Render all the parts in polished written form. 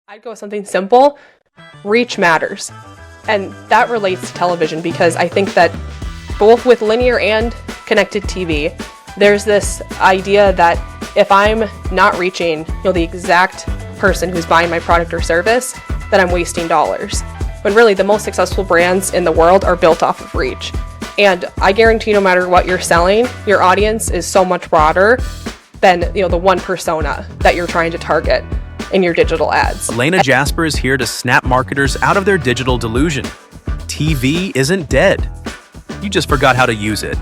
I'd go with something simple. Reach matters. And that relates to television because I think that both with linear and connected TV, there's this idea that if I'm not reaching, the exact person who's buying my product or service, then I'm wasting dollars. When really the most successful brands in the world are built off of reach. And I guarantee no matter what you're selling, your audience is so much broader than, the one persona that you're trying to target in your digital ads. Elena Jasper is here to snap marketers out of their digital delusion. TV isn't dead. You just forgot how to use it.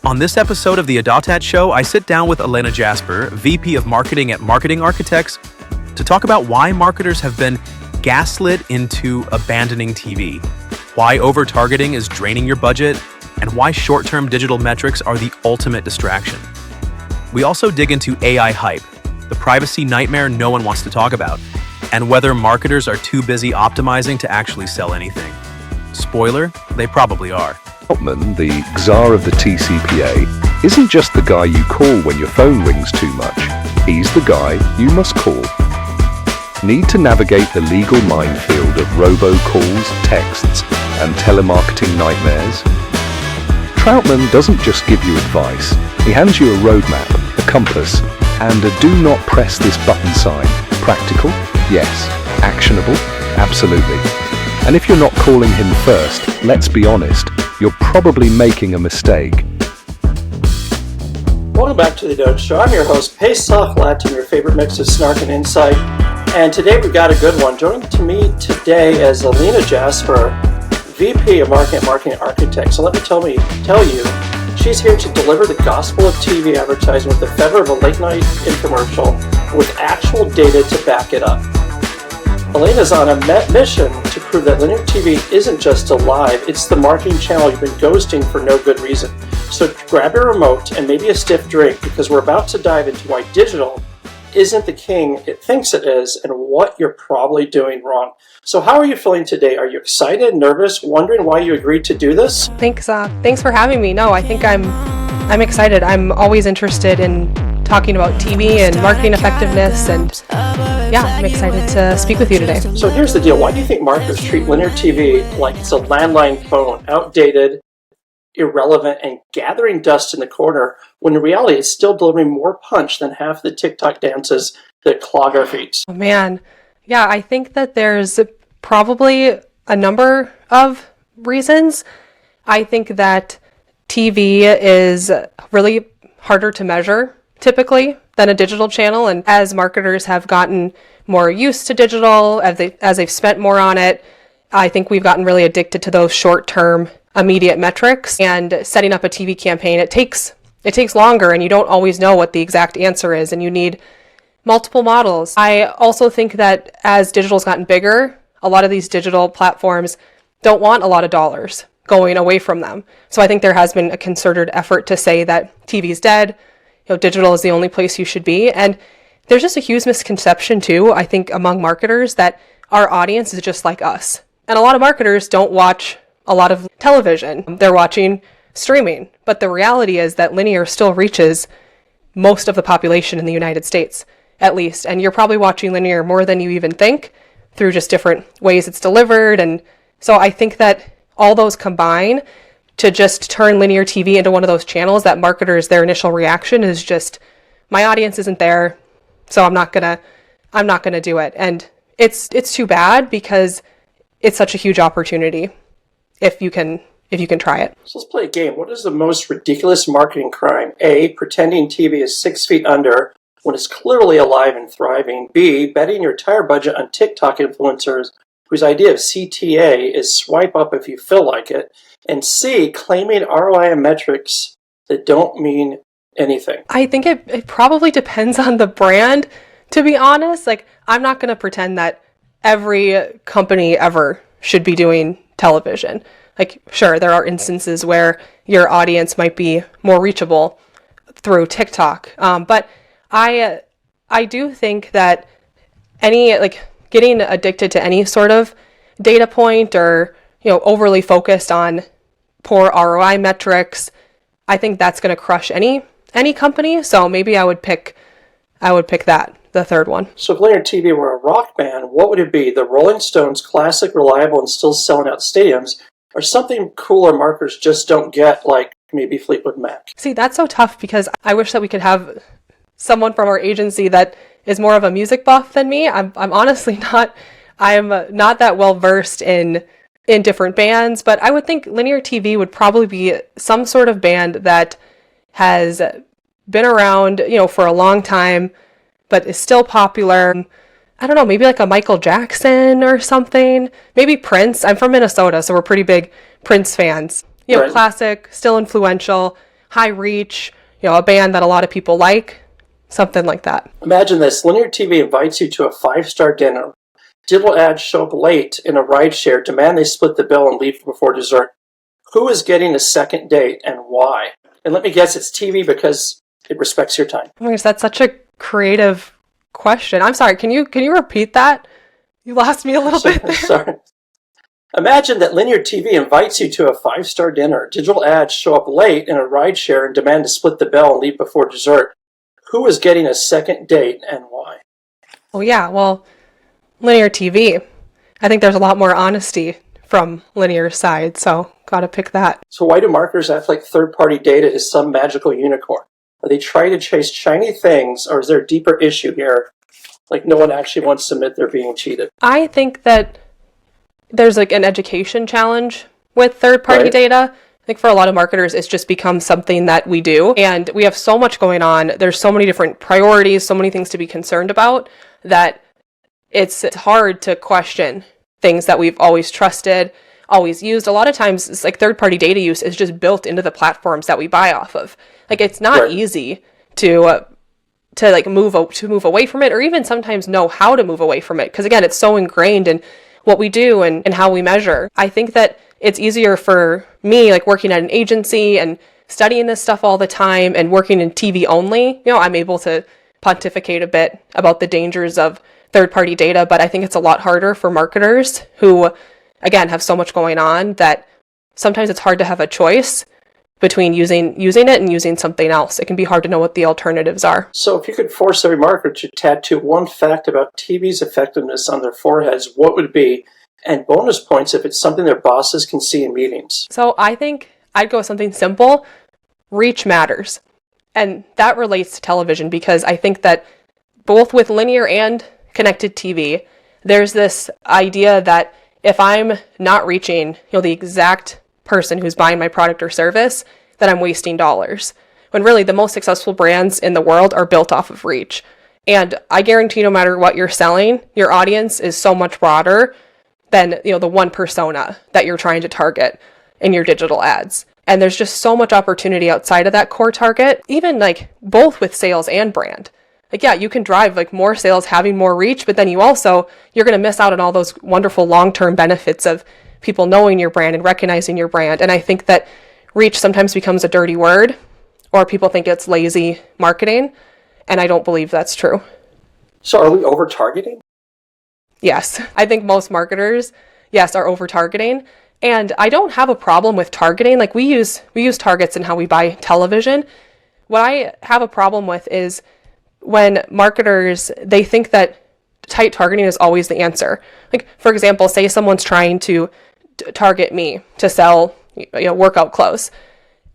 On this episode of the ADOTAT show, I sit down with Elena Jasper, VP of Marketing at Marketing Architects, to talk about why marketers have been gaslit into abandoning TV, why over-targeting is draining your budget, and why short-term digital metrics are the ultimate distraction. We also dig into AI hype, the privacy nightmare no one wants to talk about, and whether marketers are too busy optimizing to actually sell anything. Spoiler, they probably are. Trojan, the czar of the TCPA, isn't just the guy you call when your phone rings too much. He's the guy you must call. Need to navigate the legal minefield of robocalls, texts, and telemarketing nightmares? Trojan doesn't just give you advice. He hands you a roadmap, a compass, and a do not press this button sign. Practical? Yes. Actionable? Absolutely. And if you're not calling him first, let's be honest, you're probably making a mistake. Welcome back to the ADOTAT Show. I'm your host, Pesach Lattin, your favorite mix of snark and insight. And today we've got a good one. Joining to me today is Elena Jasper, VP of Marketing Architects. So let me tell you, she's here to deliver the gospel of TV advertising with the flavor of a late-night infomercial with actual data to back it up. Elena's on a mission to prove that linear TV isn't just alive, it's the marketing channel you've been ghosting for no good reason. So grab your remote and maybe a stiff drink because we're about to dive into why digital isn't the king it thinks it is and what you're probably doing wrong. So how are you feeling today? Are you excited, nervous, wondering why you agreed to do this? Thanks for having me. No, I think I'm excited. I'm always interested in talking about TV and marketing effectiveness, and I'm excited to speak with you today. So here's the deal. Why do you think marketers treat linear TV like it's a landline phone, outdated, irrelevant, and gathering dust in the corner, when in reality it's still delivering more punch than half the TikTok dances that clog our feet? Oh, man. Yeah, I think that there's probably a number of reasons. I think that TV is really harder to measure typically than a digital channel, and as marketers have gotten more used to digital, as they've spent more on it, I think we've gotten really addicted to those short-term immediate metrics. And setting up a TV campaign, it takes longer, and you don't always know what the exact answer is, and you need multiple models. I also think that as digital's gotten bigger, a lot of these digital platforms don't want a lot of dollars going away from them. So I think there has been a concerted effort to say that TV's dead, digital is the only place you should be. And there's just a huge misconception too, I think, among marketers that our audience is just like us. And a lot of marketers don't watch a lot of television. They're watching streaming. But the reality is that linear still reaches most of the population in the United States, at least. And you're probably watching linear more than you even think through just different ways it's delivered. And so I think that all those combine to just turn linear TV into one of those channels that marketers, their initial reaction is just, my audience isn't there, so I'm not gonna do it. And it's too bad because it's such a huge opportunity if you can try it. So let's play a game. What is the most ridiculous marketing crime? A, pretending TV is 6 feet under when it's clearly alive and thriving. B, betting your entire budget on TikTok influencers whose idea of CTA is swipe up if you feel like it. And C, claiming ROI and metrics that don't mean anything. I think it probably depends on the brand, to be honest. Like, I'm not going to pretend that every company ever should be doing television. Like, sure, there are instances where your audience might be more reachable through TikTok. But I do think that getting addicted to any sort of data point or, overly focused on poor ROI metrics, I think that's going to crush any company. So maybe I would pick that the third one. So if linear TV were a rock band, what would it be? The Rolling Stones, classic, reliable, and still selling out stadiums, or something cooler marketers just don't get, like maybe Fleetwood Mac? See, that's so tough because I wish that we could have someone from our agency that is more of a music buff than me. I'm honestly not. I'm not that well versed in different bands, but I would think linear TV would probably be some sort of band that has been around, for a long time, but is still popular. I don't know, maybe like a Michael Jackson or something. Maybe Prince. I'm from Minnesota, so we're pretty big Prince fans. Right. Classic, still influential, high reach, a band that a lot of people like. Something like that. Imagine this. Linear TV invites you to a 5-star dinner. Digital ads show up late in a rideshare, demand they split the bill and leave before dessert. Who is getting a second date and why? And let me guess, it's TV because it respects your time. Oh my gosh, that's such a creative question. I'm sorry, can you repeat that? You lost me a little bit there. Sorry. Imagine that linear TV invites you to a 5-star dinner. Digital ads show up late in a rideshare and demand to split the bill and leave before dessert. Who is getting a second date and why? Oh yeah, well, linear TV. I think there's a lot more honesty from linear side, so gotta pick that. So why do marketers act like third-party data is some magical unicorn? Are they trying to chase shiny things, or is there a deeper issue here? Like no one actually wants to admit they're being cheated. I think that there's like an education challenge with third-party data. I think for a lot of marketers, it's just become something that we do. And we have so much going on. There's so many different priorities, so many things to be concerned about that it's hard to question things that we've always trusted, always used. A lot of times, it's like third-party data use is just built into the platforms that we buy off of. Like it's not easy to like move away from it, or even sometimes know how to move away from it. Because again, it's so ingrained in what we do and how we measure. I think that it's easier for me, like working at an agency and studying this stuff all the time and working in TV only. I'm able to pontificate a bit about the dangers of third-party data, but I think it's a lot harder for marketers who, again, have so much going on that sometimes it's hard to have a choice between using it and using something else. It can be hard to know what the alternatives are. So if you could force every marketer to tattoo one fact about TV's effectiveness on their foreheads, what would it be? And bonus points if it's something their bosses can see in meetings. So I think I'd go with something simple. Reach matters. And that relates to television because I think that both with linear and connected TV, there's this idea that if I'm not reaching, the exact person who's buying my product or service, that I'm wasting dollars. When really the most successful brands in the world are built off of reach. And I guarantee no matter what you're selling, your audience is so much broader than, the one persona that you're trying to target in your digital ads. And there's just so much opportunity outside of that core target, even like both with sales and brand. Like, yeah, you can drive like more sales having more reach, but then you're going to miss out on all those wonderful long-term benefits of people knowing your brand and recognizing your brand. And I think that reach sometimes becomes a dirty word, or people think it's lazy marketing. And I don't believe that's true. So are we over-targeting? Yes, I think most marketers, are over-targeting. And I don't have a problem with targeting. Like we use targets in how we buy television. What I have a problem with is when marketers, they think that tight targeting is always the answer. Like, for example, say someone's trying to target me to sell workout clothes.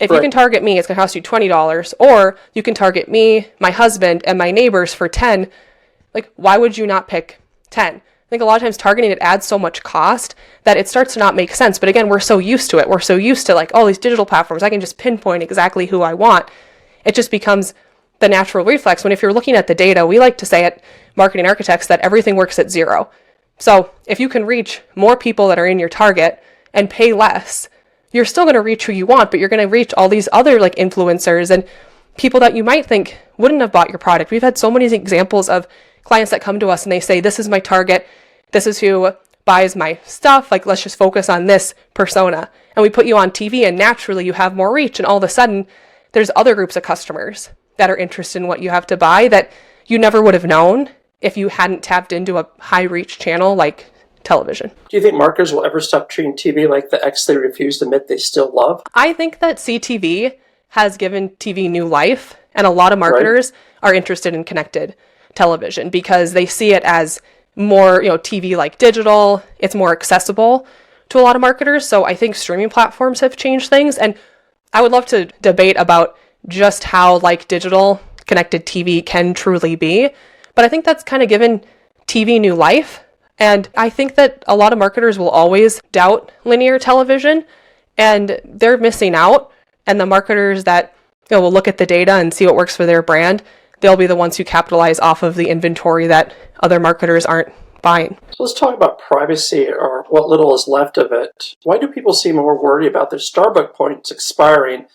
If you can target me, it's going to cost you $20, or you can target me, my husband, and my neighbors for $10. Like, why would you not pick 10? I think a lot of times targeting it adds so much cost that it starts to not make sense. But again, we're so used to it. We're so used to like all these digital platforms. I can just pinpoint exactly who I want. It just becomes the natural reflex. When if you're looking at the data, we like to say at Marketing Architects that everything works at zero. So if you can reach more people that are in your target and pay less, you're still going to reach who you want, but you're going to reach all these other like influencers and people that you might think wouldn't have bought your product. We've had so many examples of clients that come to us and they say, this is my target. This is who buys my stuff. Like, let's just focus on this persona. And we put you on TV and naturally you have more reach. And all of a sudden there's other groups of customers that are interested in what you have to buy that you never would have known if you hadn't tapped into a high reach channel like television. Do you think marketers will ever stop treating TV like the X they refuse to admit they still love? I think that CTV has given TV new life, and a lot of marketers are interested in connected television because they see it as more, TV like digital. It's more accessible to a lot of marketers. So I think streaming platforms have changed things. And I would love to debate about just how like digital connected TV can truly be. But I think that's kind of given TV new life. And I think that a lot of marketers will always doubt linear television and they're missing out. And the marketers that will look at the data and see what works for their brand, they'll be the ones who capitalize off of the inventory that other marketers aren't buying. So let's talk about privacy, or what little is left of it. Why do people seem more worried about their Starbucks points expiring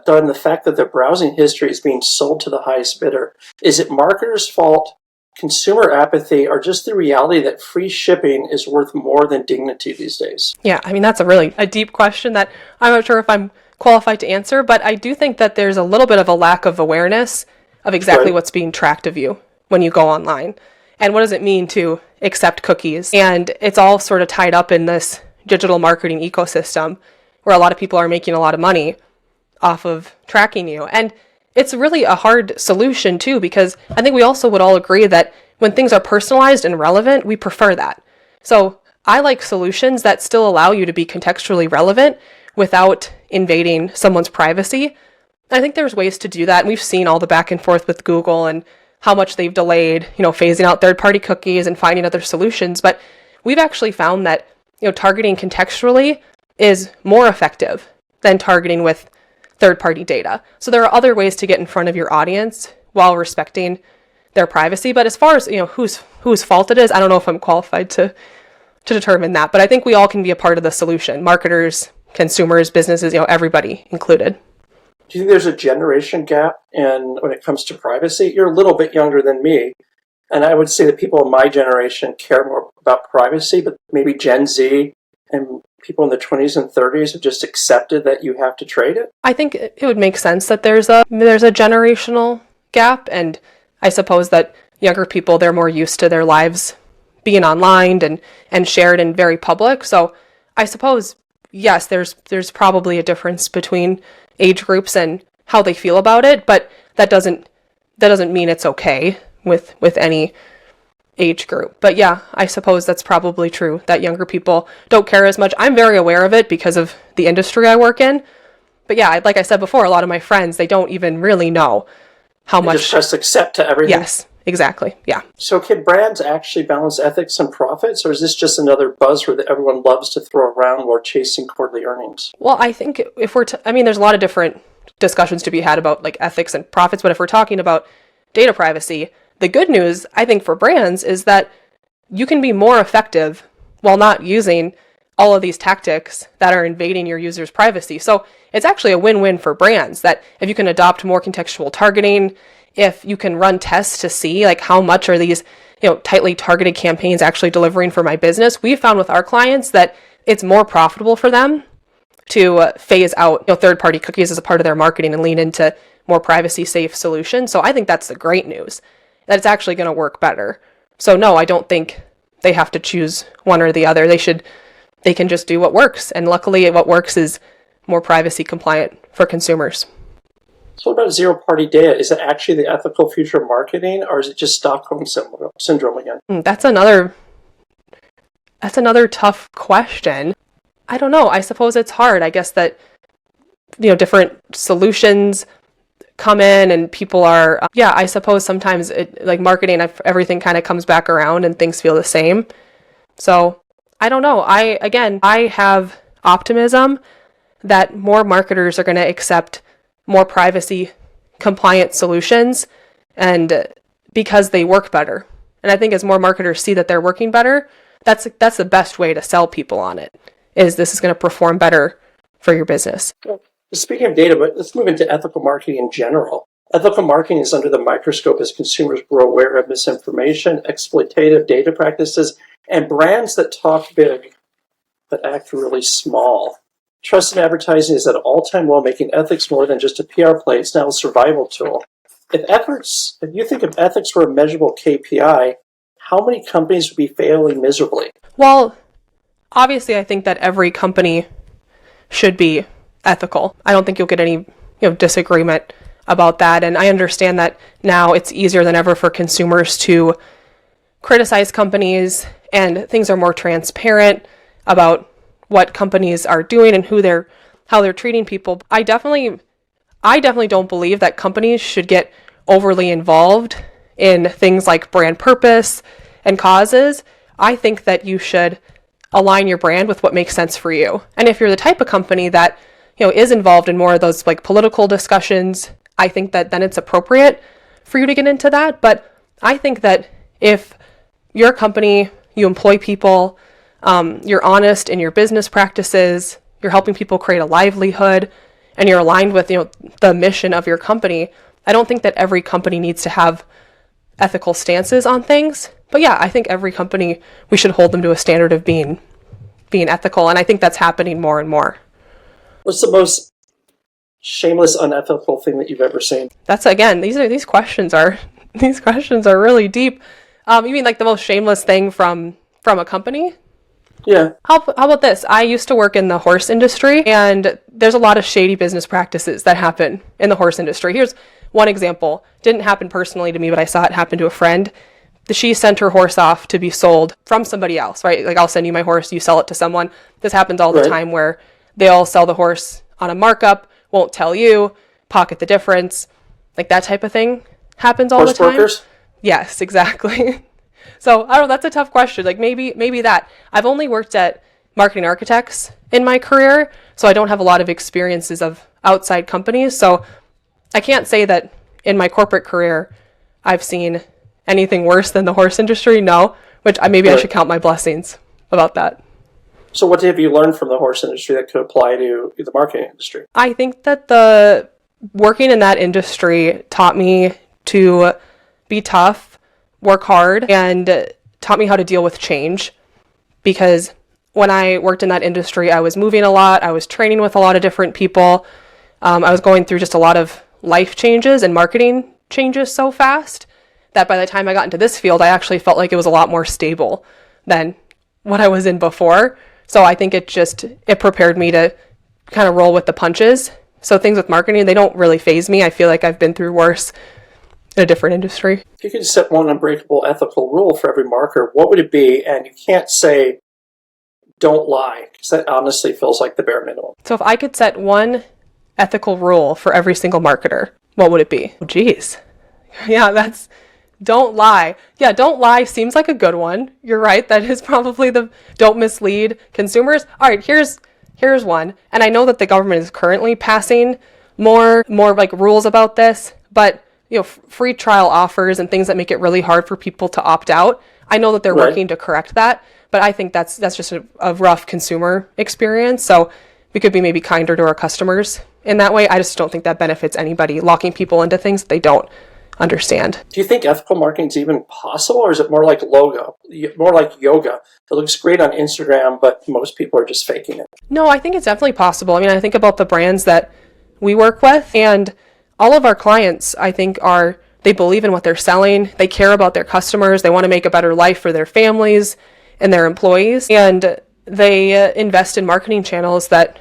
than the fact that their browsing history is being sold to the highest bidder? Is it marketers' fault, consumer apathy, or just the reality that free shipping is worth more than dignity these days? Yeah, I mean, that's a deep question that I'm not sure if I'm qualified to answer, but I do think that there's a little bit of a lack of awareness of exactly what's being tracked of you when you go online. And what does it mean to accept cookies? And it's all sort of tied up in this digital marketing ecosystem where a lot of people are making a lot of money off of tracking you. And it's really a hard solution too, because I think we also would all agree that when things are personalized and relevant, we prefer that. So I like solutions that still allow you to be contextually relevant without invading someone's privacy. And I think there's ways to do that. And we've seen all the back and forth with Google and how much they've delayed, phasing out third-party cookies and finding other solutions. But we've actually found that, targeting contextually is more effective than targeting with third-party data. So there are other ways to get in front of your audience while respecting their privacy. But as far as, whose fault it is, I don't know if I'm qualified to determine that. But I think we all can be a part of the solution. Marketers, consumers, businesses, everybody included. Do you think there's a generation gap when it comes to privacy? You're a little bit younger than me, and I would say that people in my generation care more about privacy, but maybe Gen Z and people in their 20s and 30s have just accepted that you have to trade it? I think it would make sense that there's a generational gap, and I suppose that younger people, they're more used to their lives being online and shared and very public. So I suppose, yes, there's probably a difference between age groups and how they feel about it, but that doesn't mean it's okay with any age group. But yeah, I suppose that's probably true that younger people don't care as much. I'm very aware of it because of the industry I work in. But yeah, like I said before, a lot of my friends, they don't even really know how much. Just press accept to everything. Yes, exactly. Yeah. So can brands actually balance ethics and profits, or is this just another buzzword that everyone loves to throw around while chasing quarterly earnings? Well, I think if there's a lot of different discussions to be had about like ethics and profits, but if we're talking about data privacy, the good news, I think, for brands is that you can be more effective while not using all of these tactics that are invading your users' privacy. So it's actually a win-win for brands that if you can adopt more contextual targeting, if you can run tests to see like how much are these, tightly targeted campaigns actually delivering for my business, we found with our clients that it's more profitable for them to phase out third-party cookies as a part of their marketing and lean into more privacy-safe solutions. So I think that's the great news, that it's actually going to work better. So no, I don't think they have to choose one or the other. They can just do what works. And luckily what works is more privacy compliant for consumers. So what about zero-party data? Is it actually the ethical future of marketing, or is it just Stockholm syndrome again? That's another tough question. I don't know. I suppose it's hard. I guess that, different solutions come in and people are, I suppose sometimes marketing, everything kind of comes back around and things feel the same. So I don't know. I have optimism that more marketers are going to accept more privacy compliant solutions, and because they work better. And I think as more marketers see that they're working better, that's the best way to sell people on it, is this is going to perform better for your business. Speaking of data, but let's move into ethical marketing in general. Ethical marketing is under the microscope as consumers grow aware of misinformation, exploitative data practices, and brands that talk big but act really small. Trust in advertising is at an all-time low, making ethics more than just a PR play. It's now a survival tool. If you think of ethics were a measurable KPI, how many companies would be failing miserably? Well, obviously, I think that every company should be ethical. I don't think you'll get any disagreement about that. And I understand that now it's easier than ever for consumers to criticize companies, and things are more transparent about what companies are doing and how they're treating people. I definitely don't believe that companies should get overly involved in things like brand purpose and causes. I think that you should align your brand with what makes sense for you. And if you're the type of company that, is involved in more of those like political discussions, I think that then it's appropriate for you to get into that. But I think that if your company, you employ people, you're honest in your business practices, you're helping people create a livelihood, and you're aligned with, the mission of your company, I don't think that every company needs to have ethical stances on things. But yeah, I think every company, we should hold them to a standard of being ethical. And I think that's happening more and more. What's the most shameless, unethical thing that you've ever seen? That's, again, these questions are really deep. You mean like the most shameless thing from a company? Yeah. How about this? I used to work in the horse industry, and there's a lot of shady business practices that happen in the horse industry. Here's one example. Didn't happen personally to me, but I saw it happen to a friend. She sent her horse off to be sold from somebody else, right? Like, I'll send you my horse, you sell it to someone. This happens all the time where they'll sell the horse on a markup, won't tell you, pocket the difference. Like, that type of thing happens all the time. Horse brokers? Yes, exactly. So, I don't know, that's a tough question. Like, maybe that. I've only worked at marketing architects in my career, so I don't have a lot of experiences of outside companies. So, I can't say that in my corporate career I've seen anything worse than the horse industry. No, which I should count my blessings about that. So what have you learned from the horse industry that could apply to the marketing industry? I think that the working in that industry taught me to be tough, work hard, and taught me how to deal with change. Because when I worked in that industry, I was moving a lot. I was training with a lot of different people. I was going through just a lot of life changes, and marketing changes so fast that by the time I got into this field, I actually felt like it was a lot more stable than what I was in before. So I think it prepared me to kind of roll with the punches. So things with marketing, they don't really faze me. I feel like I've been through worse in a different industry. If you could set one unbreakable ethical rule for every marketer, what would it be? And you can't say, don't lie, because that honestly feels like the bare minimum. So if I could set one ethical rule for every single marketer, what would it be? Oh, geez. Yeah, don't lie. Yeah, don't lie seems like a good one. You're right. That is probably don't mislead consumers. All right, here's one. And I know that the government is currently passing more like rules about this, but free trial offers and things that make it really hard for people to opt out. I know that they're working to correct that, but I think that's just a rough consumer experience. So we could be maybe kinder to our customers in that way. I just don't think that benefits anybody, locking people into things that they don't understand. Do you think ethical marketing is even possible, or is it more like yoga? It looks great on Instagram, but most people are just faking it. No, I think it's definitely possible. I mean, I think about the brands that we work with, and all of our clients, I think, they believe in what they're selling. They care about their customers. They want to make a better life for their families and their employees. And they invest in marketing channels that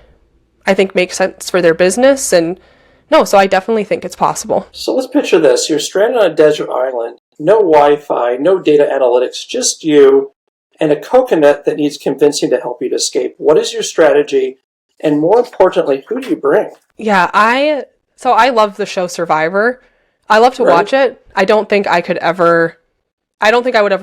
I think make sense for their business. So I definitely think it's possible. So let's picture this. You're stranded on a desert island, no Wi-Fi, no data analytics, just you and a coconut that needs convincing to help you to escape. What is your strategy? And more importantly, who do you bring? Yeah, I love the show Survivor. I love to watch it. I don't think I would ever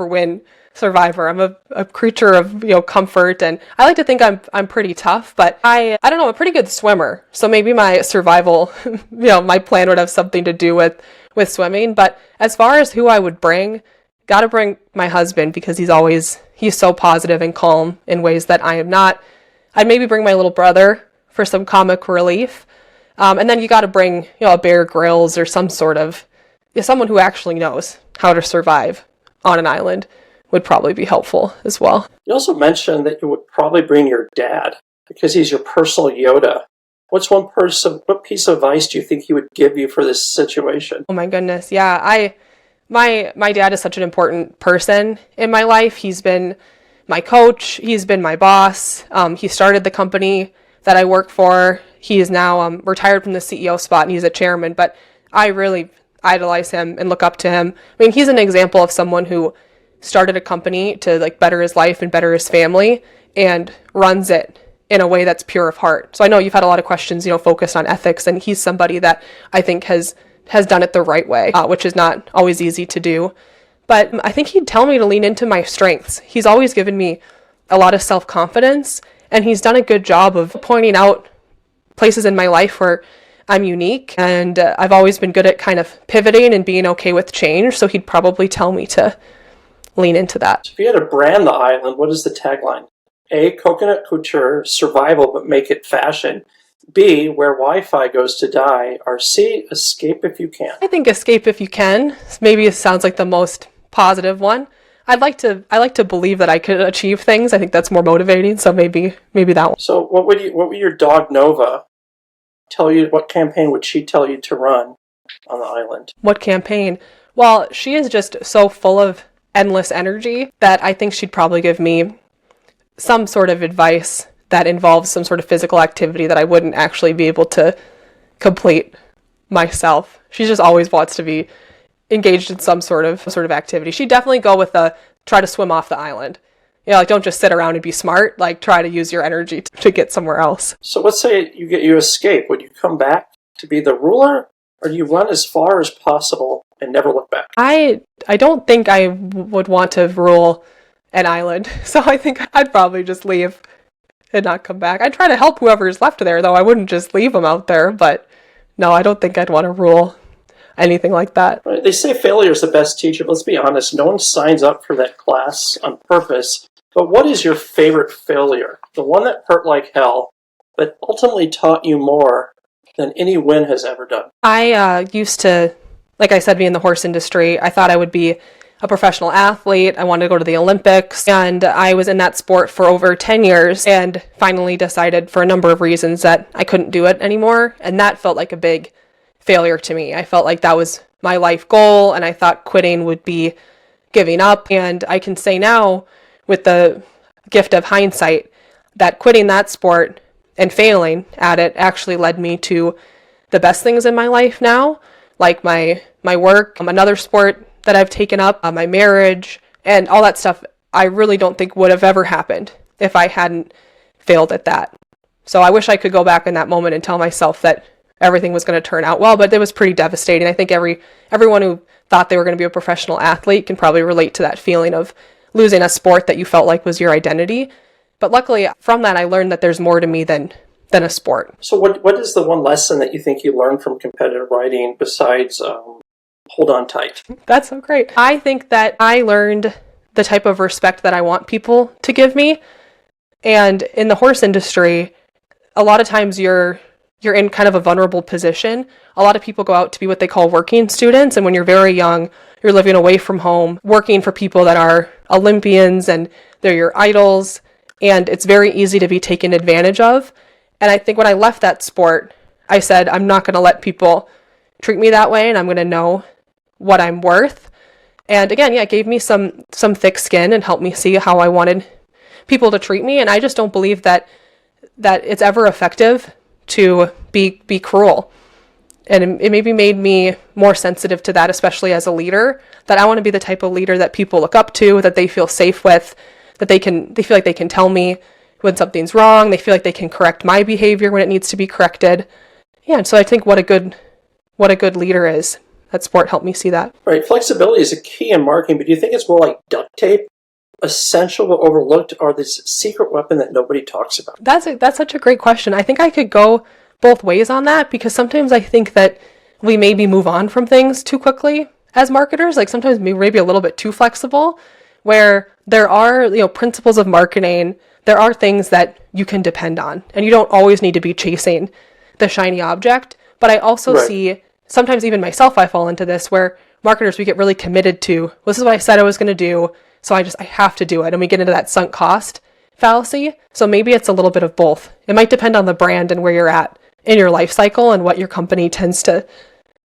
win Survivor. I'm a creature of comfort, and I like to think I'm pretty tough, but I don't know, I'm a pretty good swimmer. So maybe my survival, my plan would have something to do with swimming. But as far as who I would bring, gotta bring my husband, because he's so positive and calm in ways that I am not. I'd maybe bring my little brother for some comic relief. And then you got to bring, a Bear Grylls or some sort of, someone who actually knows how to survive on an island would probably be helpful as well. You also mentioned that you would probably bring your dad because he's your personal Yoda. What piece of advice do you think he would give you for this situation? Oh my goodness. Yeah. My dad is such an important person in my life. He's been my coach. He's been my boss. He started the company that I work for. He is now retired from the CEO spot, and he's a chairman. But I really idolize him and look up to him. I mean, he's an example of someone who started a company to like better his life and better his family and runs it in a way that's pure of heart. So I know you've had a lot of questions, focused on ethics, and he's somebody that I think has done it the right way, which is not always easy to do. But I think he'd tell me to lean into my strengths. He's always given me a lot of self-confidence, and he's done a good job of pointing out places in my life where I'm unique, and I've always been good at kind of pivoting and being okay with change, so he'd probably tell me to lean into that. If you had to brand the island, what is the tagline? A, coconut couture, survival but make it fashion. B, where Wi-Fi goes to die. Or C, escape if you can. I think escape if you can. Maybe it sounds like the most positive one. I like to believe that I could achieve things. I think that's more motivating, so maybe that one. So what would your dog Nova tell you? What campaign would she tell you to run on the island? What campaign? Well, she is just so full of endless energy that I think she'd probably give me some sort of advice that involves some sort of physical activity that I wouldn't actually be able to complete myself. She just always wants to be engaged in some sort of activity. She'd definitely go with try to swim off the island. Like don't just sit around and be smart, like try to use your energy to get somewhere else. So let's say you escape. Would you come back to be the ruler, or do you run as far as possible and never look back? I don't think I would want to rule an island, so I think I'd probably just leave and not come back. I'd try to help whoever is left there, though. I wouldn't just leave them out there, but no, I don't think I'd want to rule anything like that. Right. They say failure is the best teacher. Let's be honest, no one signs up for that class on purpose. But what is your favorite failure? The one that hurt like hell, but ultimately taught you more than any win has ever done. I used to, like I said, be in the horse industry. I thought I would be a professional athlete. I wanted to go to the Olympics, and I was in that sport for over 10 years and finally decided for a number of reasons that I couldn't do it anymore. And that felt like a big failure to me. I felt like that was my life goal, and I thought quitting would be giving up. And I can say now, with the gift of hindsight, that quitting that sport and failing at it actually led me to the best things in my life now, like my work, another sport that I've taken up, my marriage, and all that stuff. I really don't think would have ever happened if I hadn't failed at that. So I wish I could go back in that moment and tell myself that everything was going to turn out well, but it was pretty devastating. I think everyone who thought they were going to be a professional athlete can probably relate to that feeling of losing a sport that you felt like was your identity. But luckily, from that, I learned that there's more to me than a sport. So what is the one lesson that you think you learned from competitive riding besides hold on tight? That's so great. I think that I learned the type of respect that I want people to give me. And in the horse industry, a lot of times you're in kind of a vulnerable position. A lot of people go out to be what they call working students. And when you're very young, you're living away from home, working for people that are Olympians and they're your idols. And it's very easy to be taken advantage of. And I think when I left that sport, I said, I'm not going to let people treat me that way, and I'm going to know what I'm worth. And again, it gave me some thick skin and helped me see how I wanted people to treat me. And I just don't believe that it's ever effective to be cruel. And it maybe made me more sensitive to that, especially as a leader, that I want to be the type of leader that people look up to, that they feel safe with, that they feel like they can tell me when something's wrong. They feel like they can correct my behavior when it needs to be corrected. Yeah, and so I think what a good leader is. That sport helped me see that. Right, flexibility is a key in marketing, but do you think it's more like duct tape, essential but overlooked, or this secret weapon that nobody talks about? That's such a great question. I think I could go both ways on that, because sometimes I think that we maybe move on from things too quickly as marketers. Like sometimes maybe a little bit too flexible, where there are principles of marketing. There are things that you can depend on, and you don't always need to be chasing the shiny object. But I also see, sometimes even myself, I fall into this, where marketers, we get really committed to, well, this is what I said I was going to do, so I have to do it. And we get into that sunk cost fallacy. So maybe it's a little bit of both. It might depend on the brand and where you're at in your life cycle and what your company tends to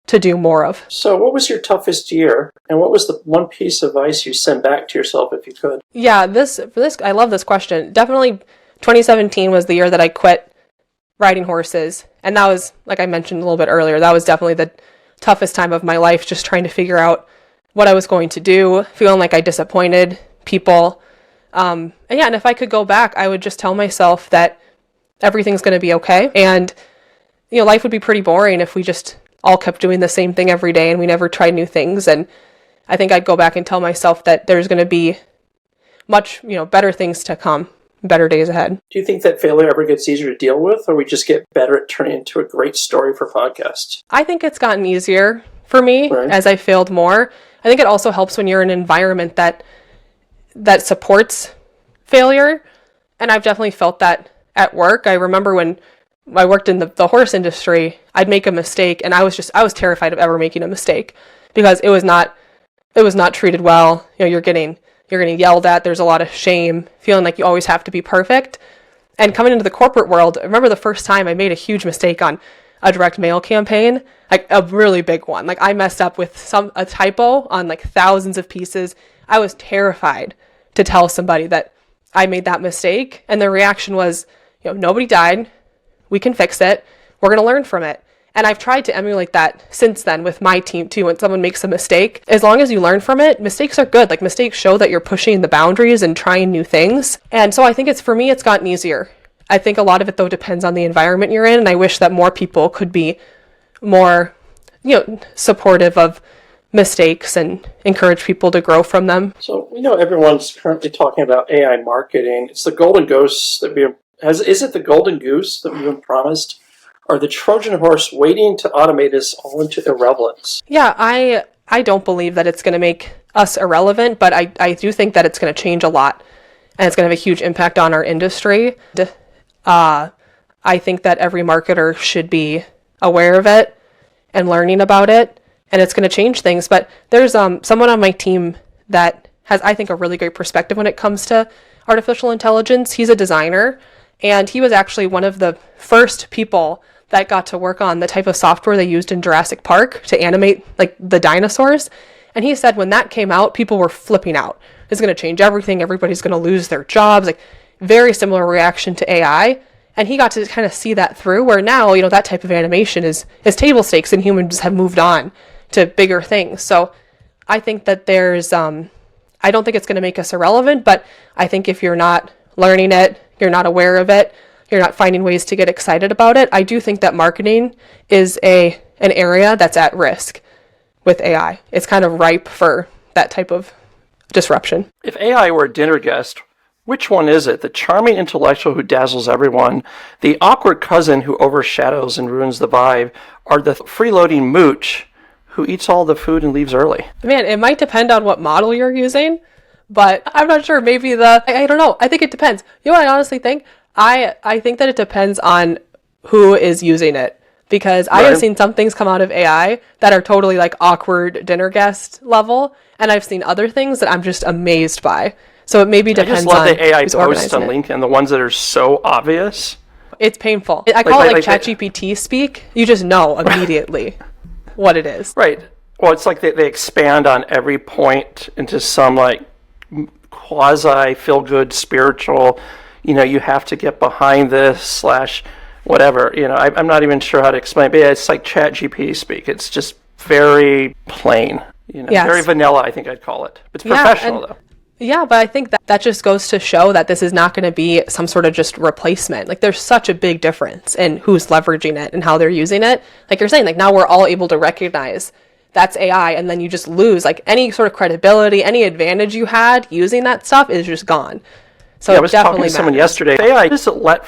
do more of. So what was your toughest year, and what was the one piece of advice you send back to yourself if you could? Yeah, I love this question. Definitely 2017 was the year that I quit riding horses. And that was, like I mentioned a little bit earlier, that was definitely toughest time of my life, just trying to figure out what I was going to do, feeling like I disappointed people. And if I could go back, I would just tell myself that everything's going to be okay. And, life would be pretty boring if we just all kept doing the same thing every day and we never tried new things. And I think I'd go back and tell myself that there's going to be much, better things to come, better days ahead. Do you think that failure ever gets easier to deal with, or we just get better at turning into a great story for podcasts? I think it's gotten easier for me as I failed more. I think it also helps when you're in an environment that supports failure. And I've definitely felt that at work. I remember when I worked in the horse industry, I'd make a mistake and I was terrified of ever making a mistake because it was not treated well. You're getting yelled at. There's a lot of shame, feeling like you always have to be perfect. And coming into the corporate world, I remember the first time I made a huge mistake on a direct mail campaign, like a really big one. Like I messed up with a typo on like thousands of pieces. I was terrified to tell somebody that I made that mistake. And the reaction was, nobody died. We can fix it. We're going to learn from it. And I've tried to emulate that since then with my team too. When someone makes a mistake, as long as you learn from it, mistakes are good. Like mistakes show that you're pushing the boundaries and trying new things. And so I think for me, it's gotten easier. I think a lot of it though depends on the environment you're in. And I wish that more people could be more, supportive of mistakes and encourage people to grow from them. So we know everyone's currently talking about AI marketing. It's the golden goose that is it the golden goose that we've been promised? Or the Trojan horse waiting to automate us all into irrelevance? Yeah, I don't believe that it's going to make us irrelevant, but I do think that it's going to change a lot, and it's going to have a huge impact on our industry. I think that every marketer should be aware of it and learning about it, and it's going to change things. But there's someone on my team that has, I think, a really great perspective when it comes to artificial intelligence. He's a designer, and he was actually one of the first people that got to work on the type of software they used in Jurassic Park to animate like the dinosaurs. And he said when that came out, people were flipping out. It's going to change everything. Everybody's going to lose their jobs. Like very similar reaction to AI. And he got to kind of see that through where now, that type of animation is table stakes and humans have moved on to bigger things. So I think that there's, I don't think it's going to make us irrelevant, but I think if you're not learning it, you're not aware of it, you're not finding ways to get excited about it, I do think that marketing is an area that's at risk with AI. It's kind of ripe for that type of disruption. If AI were a dinner guest, which one is it? The charming intellectual who dazzles everyone, the awkward cousin who overshadows and ruins the vibe, or the freeloading mooch who eats all the food and leaves early? Man, it might depend on what model you're using, but I'm not sure. Maybe I don't know. I think it depends. You know what I honestly think? I think that it depends on who is using it, because I have seen some things come out of AI that are totally like awkward dinner guest level, and I've seen other things that I'm just amazed by. So it maybe depends on I just love the AI who's posts on organizing it. LinkedIn, the ones that are so obvious. It's painful. I call it like ChatGPT speak. You just know immediately what it is. Right. Well, it's like they expand on every point into some like quasi feel-good spiritual, you have to get behind this / whatever. I'm not even sure how to explain it, but yeah, it's like ChatGPT speak. It's just very plain, Yes. Very vanilla, I think I'd call it. It's professional, though. Yeah, but I think that just goes to show that this is not going to be some sort of just replacement. Like there's such a big difference in who's leveraging it and how they're using it. Like you're saying, like now we're all able to recognize that's AI, and then you just lose like any sort of credibility, any advantage you had using that stuff is just gone. So I was definitely talking to someone matters. yesterday. AI,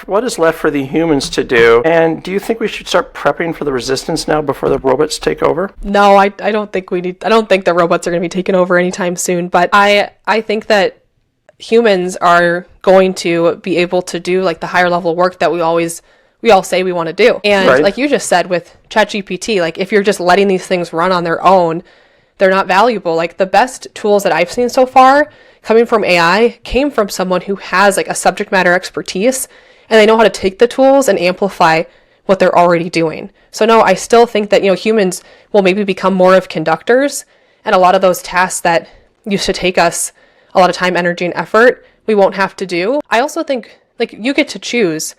what is left for the humans to do? And do you think we should start prepping for the resistance now before the robots take over? No, I don't think we need. I don't think the robots are going to be taken over anytime soon. But I think that humans are going to be able to do like the higher level work that we all say we want to do. And like you just said with ChatGPT, like if you're just letting these things run on their own, they're not valuable. Like the best tools that I've seen so far coming from AI came from someone who has like a subject matter expertise and they know how to take the tools and amplify what they're already doing. So no, I still think that, humans will maybe become more of conductors, and a lot of those tasks that used to take us a lot of time, energy, and effort, we won't have to do. I also think like you get to choose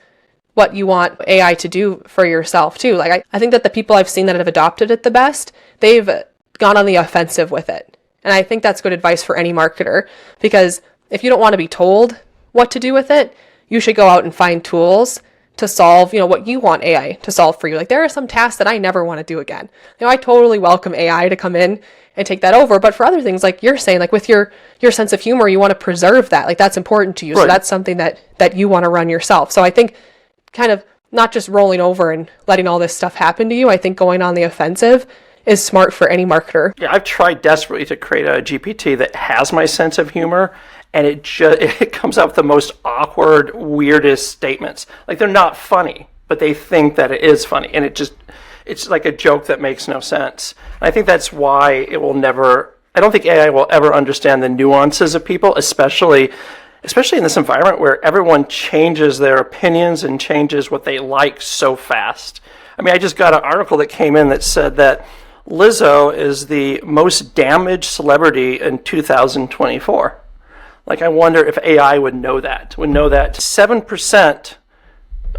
what you want AI to do for yourself too. Like I think that the people I've seen that have adopted it the best, they've gone on the offensive with it. And I think that's good advice for any marketer, because if you don't want to be told what to do with it, you should go out and find tools to solve, what you want AI to solve for you. Like, there are some tasks that I never want to do again. I totally welcome AI to come in and take that over. But for other things, like you're saying, like with your sense of humor, you want to preserve that. Like, that's important to you. Right. So that's something that you want to run yourself. So I think kind of not just rolling over and letting all this stuff happen to you. I think going on the offensive is smart for any marketer. Yeah, I've tried desperately to create a GPT that has my sense of humor, and it comes up with the most awkward, weirdest statements. Like, they're not funny, but they think that it is funny, and it's like a joke that makes no sense. And I think that's why I don't think AI will ever understand the nuances of people, especially in this environment where everyone changes their opinions and changes what they like so fast. I mean, I just got an article that came in that said that Lizzo is the most damaged celebrity in 2024. Like, I wonder if AI would know that 7%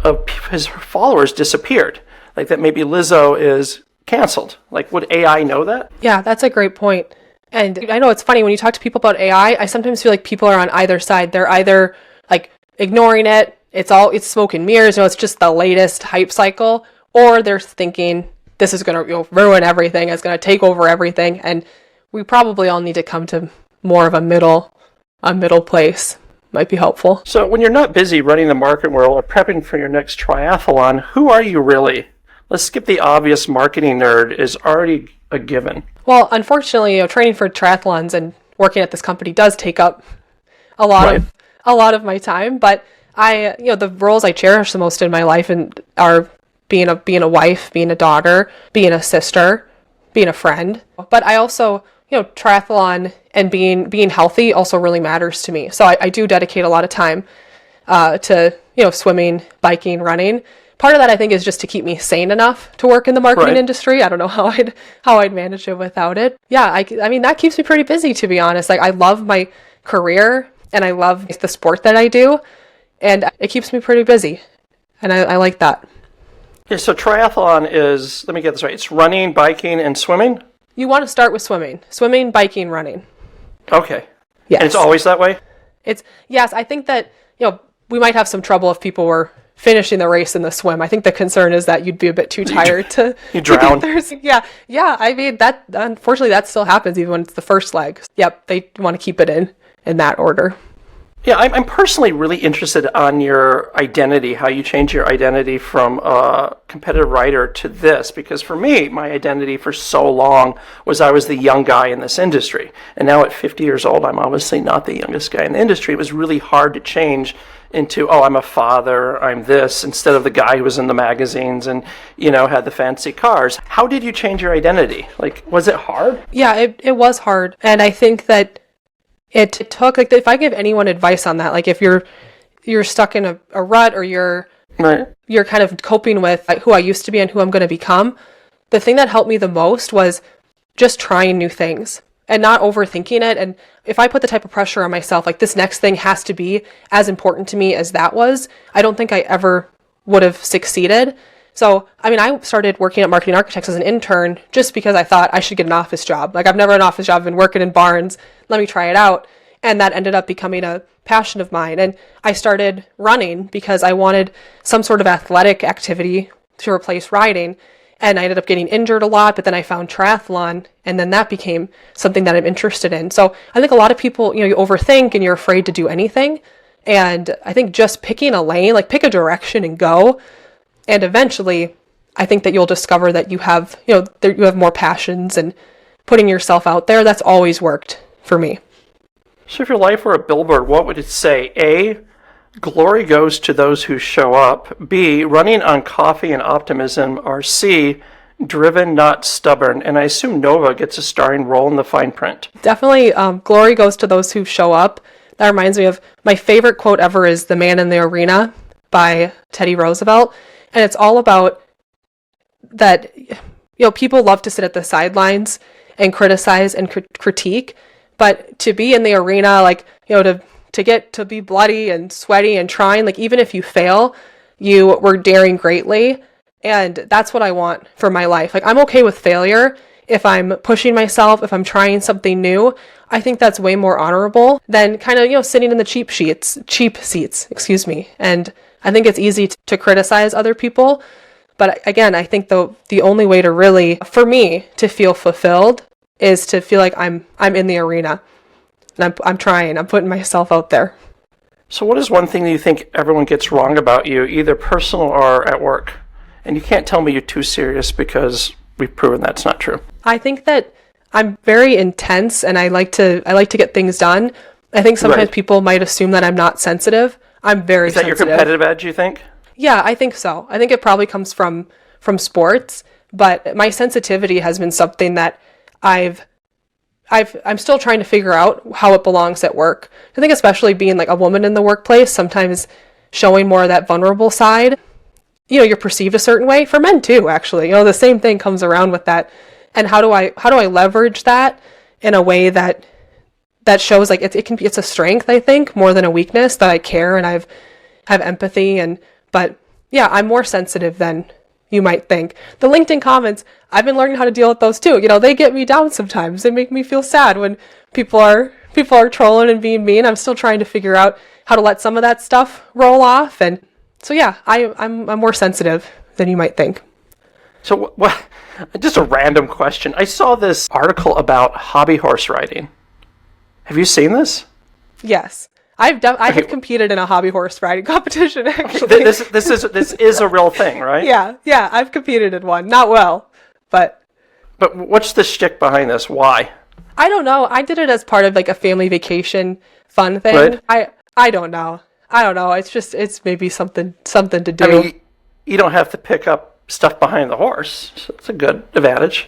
of his followers disappeared. Like, that maybe Lizzo is canceled. Like, would AI know that? Yeah, that's a great point. And I know it's funny when you talk to people about AI, I sometimes feel like people are on either side. They're either like ignoring it, it's smoke and mirrors, it's just the latest hype cycle, or they're thinking this is going to ruin everything, it's going to take over everything. And we probably all need to come to more of a middle place. Might be helpful. So when you're not busy running the market world or prepping for your next triathlon, who are you really? Let's skip the obvious marketing nerd is already a given. Well, unfortunately, training for triathlons and working at this company does take up a lot of my time. But the roles I cherish the most in my life are being a wife, being a daughter, being a sister, being a friend. But I also, triathlon and being healthy also really matters to me. So I do dedicate a lot of time to swimming, biking, running. Part of that, I think, is just to keep me sane enough to work in the marketing industry. I don't know how I'd manage it without it. Yeah, I mean, that keeps me pretty busy, to be honest. Like, I love my career and I love the sport that I do, and it keeps me pretty busy, and I like that. Yeah, so triathlon is, let me get this right, it's running, biking, and swimming? You want to start with swimming, biking, running. Okay. Yes. And it's always that way? Yes, I think that, we might have some trouble if people were finishing the race in the swim. I think the concern is that you'd be a bit too tired to you drown. Yeah. I mean, that unfortunately that still happens even when it's the first leg. Yep, they want to keep it in that order. Yeah, I'm personally really interested on your identity, how you change your identity from a competitive writer to this, because for me, my identity for so long was I was the young guy in this industry. And now at 50 years old, I'm obviously not the youngest guy in the industry. It was really hard to change into, I'm a father, I'm this, instead of the guy who was in the magazines and, had the fancy cars. How did you change your identity? Like, was it hard? Yeah, it was hard. And I think that it took, like, if I give anyone advice on that, like, if you're stuck in a rut or you're kind of coping with who I used to be and who I'm going to become, the thing that helped me the most was just trying new things and not overthinking it. And if I put the type of pressure on myself, like, this next thing has to be as important to me as that was, I don't think I ever would have succeeded. So, I mean, I started working at Marketing Architects as an intern just because I thought I should get an office job. Like, I've never had an office job, I've been working in barns, let me try it out. And that ended up becoming a passion of mine. And I started running because I wanted some sort of athletic activity to replace riding. And I ended up getting injured a lot, but then I found triathlon, and then that became something that I'm interested in. So I think a lot of people, you overthink and you're afraid to do anything. And I think just picking a lane, like, pick a direction and go. And eventually, I think that you'll discover that you have, you have more passions, and putting yourself out there, that's always worked for me. So if your life were a billboard, what would it say? A, glory goes to those who show up. B, running on coffee and optimism. Or C, driven, not stubborn. And I assume Nova gets a starring role in the fine print. Definitely, glory goes to those who show up. That reminds me of my favorite quote ever is "The Man in the Arena" by Teddy Roosevelt. And it's all about that, people love to sit at the sidelines and criticize and critique, but to be in the arena, like, to get to be bloody and sweaty and trying, like, even if you fail, you were daring greatly. And that's what I want for my life. Like, I'm okay with failure if I'm pushing myself, if I'm trying something new, I think that's way more honorable than kind of, sitting in the cheap seats, And I think it's easy to criticize other people. But again, I think the only way to really, for me, to feel fulfilled is to feel like I'm in the arena. And I'm trying, I'm putting myself out there. So what is one thing that you think everyone gets wrong about you, either personal or at work? And you can't tell me you're too serious because we've proven that's not true. I think that I'm very intense and I like to get things done. I think sometimes people might assume that I'm not sensitive. I'm very sensitive. Is that your competitive edge, you think? Yeah, I think so. I think it probably comes from sports, but my sensitivity has been something that I'm still trying to figure out how it belongs at work. I think especially being like a woman in the workplace, sometimes showing more of that vulnerable side, you're perceived a certain way. For men too, actually. The same thing comes around with that. And how do I leverage that in a way that shows like it's a strength, I think, more than a weakness, that I care and have empathy but yeah, I'm more sensitive than you might think. The LinkedIn comments, I've been learning how to deal with those too. They get me down sometimes. They make me feel sad when people are trolling and being mean. I'm still trying to figure out how to let some of that stuff roll off. And so yeah, I'm more sensitive than you might think. So what? Just a random question. I saw this article about hobby horse riding. Have you seen this? Yes. I have competed in a hobby horse riding competition, actually. This is a real thing, right? Yeah, I've competed in one. Not well, but... But what's the shtick behind this? Why? I don't know. I did it as part of like a family vacation fun thing. Right. I don't know. It's maybe something to do. I mean, you don't have to pick up stuff behind the horse, so it's a good advantage.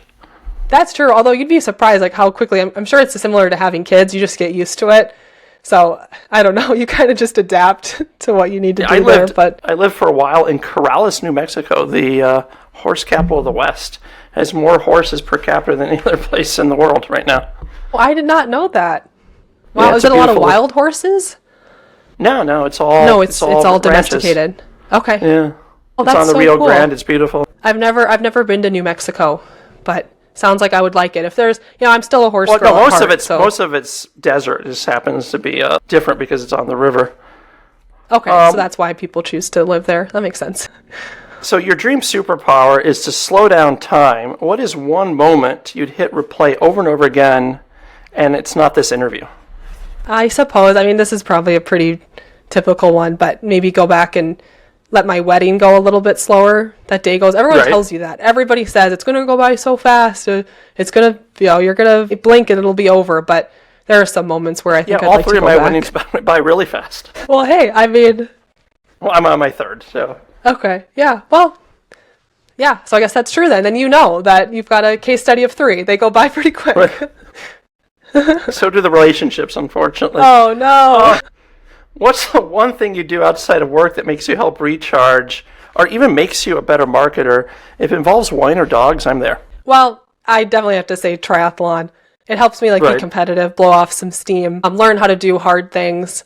That's true, although you'd be surprised like how quickly, I'm sure it's similar to having kids, you just get used to it. So, I don't know, you kind of just adapt to what you need to do there. But I lived for a while in Corrales, New Mexico, the horse capital of the West. It has more horses per capita than any other place in the world right now. Well, I did not know that. Wow, Yeah, is it a lot of wild horses? No, it's all it's all domesticated. Okay. Yeah. Well, it's that's on the so Rio cool. Grande. It's beautiful. I've never been to New Mexico, but sounds like I would like it. If there's, I'm still a horse girl no, at heart, most of it's desert. It just happens to be different because it's on the river. Okay, so that's why people choose to live there. That makes sense. So your dream superpower is to slow down time. What is one moment you'd hit replay over and over again, and it's not this interview? I suppose. This is probably a pretty typical one, but maybe go back and let my wedding go a little bit slower. That day goes. Everyone tells you that. Everybody says it's going to go by so fast. It's going to, you're going to blink and it'll be over. But there are some moments where I think I'd all like three to of go my back. weddings went by really fast. Well, hey, Well, I'm on my third, so. Okay, yeah. Well, yeah. So I guess that's true then. And that you've got a case study of 3. They go by pretty quick. Right. So do the relationships, unfortunately. Oh no. What's the one thing you do outside of work that makes you help recharge or even makes you a better marketer? If it involves wine or dogs, I'm there. Well, I definitely have to say triathlon. It helps me be competitive, blow off some steam, learn how to do hard things.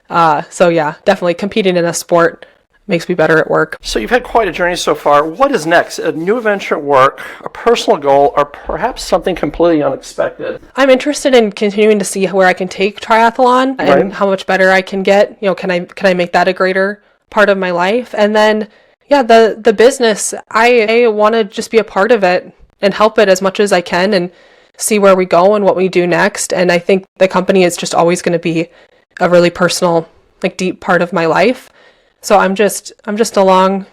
So yeah, definitely competing in a sport makes me better at work. So you've had quite a journey so far. What is next? A new adventure at work, a personal goal, or perhaps something completely unexpected? I'm interested in continuing to see where I can take triathlon and how much better I can get. Can I make that a greater part of my life? And then, yeah, the business, I want to just be a part of it and help it as much as I can and see where we go and what we do next. And I think the company is just always going to be a really personal, deep part of my life. So I'm just along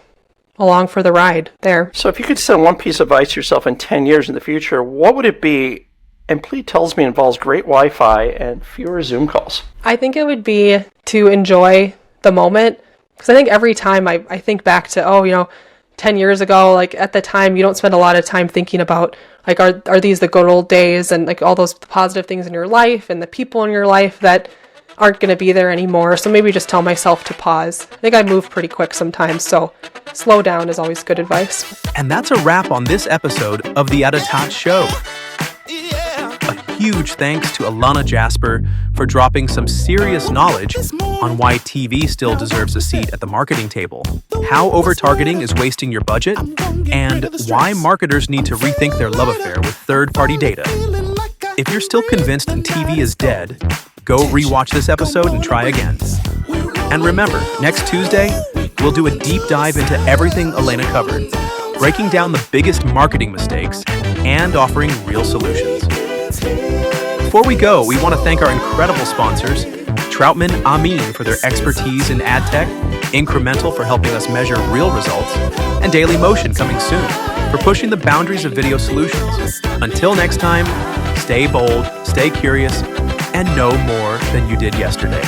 for the ride there. So if you could send one piece of advice to yourself in 10 years in the future, what would it be? And please tells me it involves great Wi-Fi and fewer Zoom calls. I think it would be to enjoy the moment. Because I think every time I think back to, 10 years ago, at the time, you don't spend a lot of time thinking about, are these the good old days and all those positive things in your life and the people in your life that aren't going to be there anymore. So maybe just tell myself to pause. I think I move pretty quick sometimes, so slow down is always good advice. And that's a wrap on this episode of the ADOTAT Show. A huge thanks to Elena Jasper for dropping some serious knowledge on why TV still deserves a seat at the marketing table, how over-targeting is wasting your budget, and why marketers need to rethink their love affair with third-party data. If you're still convinced TV is dead, go rewatch this episode and try again. And remember, next Tuesday, we'll do a deep dive into everything Elena covered, breaking down the biggest marketing mistakes and offering real solutions. Before we go, we want to thank our incredible sponsors, Troutman Amin for their expertise in ad tech, Incremental for helping us measure real results, and Daily Motion coming soon for pushing the boundaries of video solutions. Until next time, stay bold, stay curious, and know more than you did yesterday.